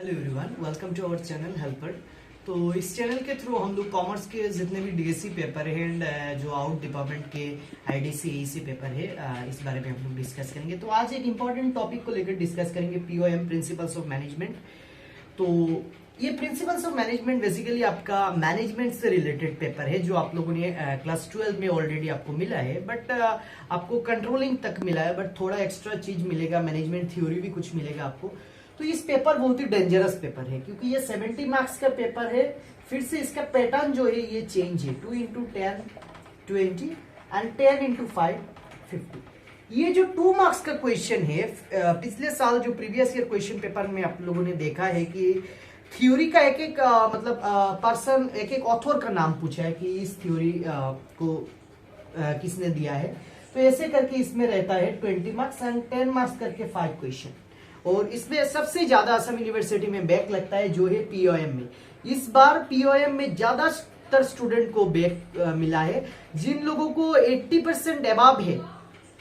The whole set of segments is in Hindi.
Hello everyone, welcome to our channel helper. तो इस चैनल के थ्रू हम लोग कॉमर्स के जितने भी डीएससी पेपर है एंड जो आउट डिपार्टमेंट के आईडीसी एईसी पेपर है इस बारे में हम लोग डिस्कस करेंगे। तो आज एक इम्पॉर्टेंट टॉपिक को लेकर डिस्कस करेंगे, पीओएम प्रिंसिपल्स ऑफ मैनेजमेंट। तो ये प्रिंसिपल्स ऑफ मैनेजमेंट बेसिकली आपका मैनेजमेंट से रिलेटेड पेपर है जो आप लोगों ने क्लास 12 में ऑलरेडी आपको मिला है, बट आपको कंट्रोलिंग तक मिला है, बट थोड़ा एक्स्ट्रा चीज मिलेगा, मैनेजमेंट थ्योरी भी कुछ मिलेगा आपको। तो इस पेपर बहुत ही डेंजरस पेपर है क्योंकि ये 70 मार्क्स का पेपर है। फिर से इसका पैटर्न जो है ये चेंज है, 2 into 10 20 एंड 10 into 5 50। ये जो 2 मार्क्स का क्वेश्चन है, पिछले साल जो प्रीवियस ईयर क्वेश्चन पेपर में आप लोगों ने देखा है कि थ्योरी का एक एक मतलब पर्सन, एक एक ऑथर का नाम पूछा है कि इस थ्योरी को किसने दिया है। तो ऐसे करके इसमें रहता है 20 मार्क्स एंड 10 मार्क्स करके 5 क्वेश्चन। और इसमें सबसे ज्यादा असम यूनिवर्सिटी में बैक लगता है जो है पीओएम में। इस बार पीओएम में ज्यादातर स्टूडेंट को बैक मिला है। जिन लोगों को 80% अबाव है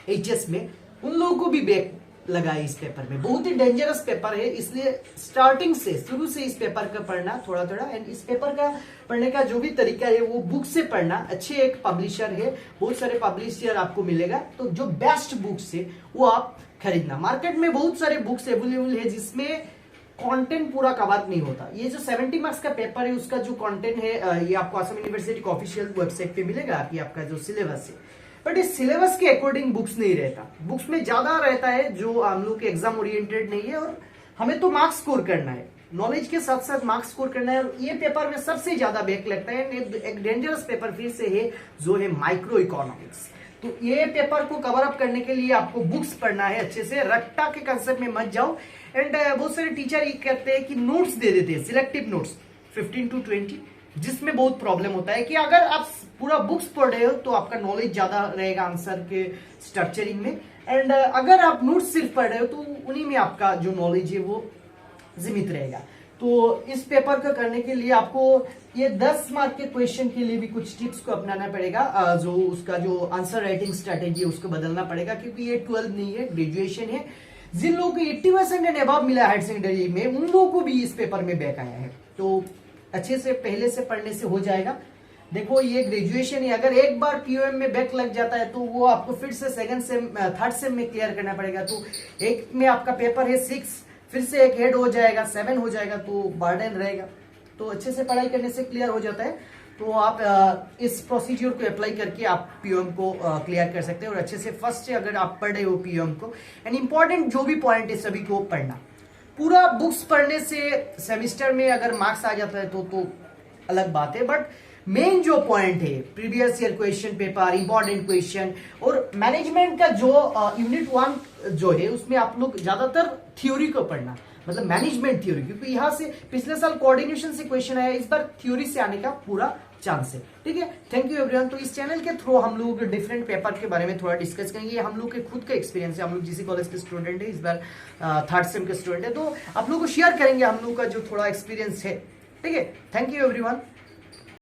एचएस में, उन लोगों को भी बैक लगा है इस पेपर में। बहुत ही डेंजरस पेपर है, इसलिए स्टार्टिंग से, शुरू से इस पेपर का पढ़ना थोड़ा थोड़ा। एंड इस पेपर का पढ़ने का जो भी तरीका है वो बुक से पढ़ना। अच्छे एक पब्लिशर है, बहुत सारे पब्लिशर आपको मिलेगा, तो जो बेस्ट बुक्स है वो आप खरीदना। मार्केट में बहुत सारे बुक्स अवेलेबल है जिसमें कंटेंट पूरा कवर नहीं होता। ये जो 70 मार्क्स का पेपर है उसका जो कंटेंट है ये आपको असम यूनिवर्सिटी के ऑफिशियल वेबसाइट पे मिलेगा कि आपका जो सिलेबस है, बट इस सिलेबस के अकॉर्डिंग बुक्स नहीं रहता। बुक्स में ज्यादा रहता है जो हम लोग के एग्जाम ओरिएंटेड नहीं है, और हमें तो मार्क्स स्कोर करना है, नॉलेज के साथ साथ मार्क्स स्कोर करना है। और ये पेपर में सबसे ज्यादा बैक लगता है। एक डेंजरस पेपर फिर से है जो है माइक्रो इकोनॉमिक्स। तो ये पेपर को कवर अप करने के लिए आपको बुक्स पढ़ना है अच्छे से, रट्टा के कंसेप्ट में मत जाओ। एंड बहुत सारे टीचर ये कहते हैं कि नोट्स दे देते हैं, सिलेक्टिव नोट्स 15 to 20, जिसमें बहुत प्रॉब्लम होता है कि अगर आप पूरा बुक्स पढ़ रहे हो तो आपका नॉलेज ज्यादा रहेगा आंसर के स्ट्रक्चरिंग में। एंड अगर आप नोट्स सिर्फ पढ़ रहे हो तो उन्हीं में आपका जो नॉलेज है वो सीमित रहेगा। तो इस पेपर का करने के लिए आपको ये 10 मार्क के क्वेश्चन के लिए भी कुछ टिप्स को अपनाना पड़ेगा। जो उसका जो आंसर राइटिंग स्ट्रेटेजी है उसको बदलना पड़ेगा, क्योंकि ये 12 नहीं है, ग्रेजुएशन है। जिन लोगों को 80% एंड अबव मिला हायर सेकेंडरी में, उन लोगों को भी इस पेपर में बैक आया है। तो अच्छे से पहले से पढ़ने से हो जाएगा। देखो ये ग्रेजुएशन है, अगर एक बार पीओएम में बैक लग जाता है तो वो आपको फिर से सेकंड सेम, थर्ड सेम में क्लियर करना पड़ेगा। तो एक में आपका पेपर है 6, फिर से एक हेड हो जाएगा, 7 हो जाएगा, तो बर्डन रहेगा। तो अच्छे से पढ़ाई करने से क्लियर हो जाता है। तो आप इस प्रोसीजर को अप्लाई करके आप पीओएम को क्लियर कर सकते हैं। और अच्छे से फर्स्ट से अगर आप पढ़ रहे हो पीओएम को, एंड इंपॉर्टेंट जो भी पॉइंट है सभी को पढ़ना। पूरा बुक्स पढ़ने से सेमिस्टर में अगर मार्क्स आ जाता है तो अलग बात है, बट मेन जो पॉइंट है previous year question paper, important question, और मैनेजमेंट का जो यूनिट 1 जो है उसमें आप लोग ज्यादातर थ्योरी को पढ़ना, मतलब मैनेजमेंट थ्योरी, क्योंकि यहाँ से पिछले साल कोऑर्डिनेशन से क्वेश्चन आया, इस बार थ्योरी से आने का पूरा चांस है। ठीक है, थैंक यू एवरीवन। तो इस चैनल के थ्रू हम लोग डिफरेंट पेपर के बारे में थोड़ा डिस्कस करेंगे। हम लोग के खुद का एक्सपीरियंस है, हम लोग जीसी कॉलेज के स्टूडेंट है, इस बार 3rd सेम के स्टूडेंट है, तो आप लोग को शेयर करेंगे हम लोग का जो थोड़ा एक्सपीरियंस है। ठीक है, थैंक यू एवरीवन।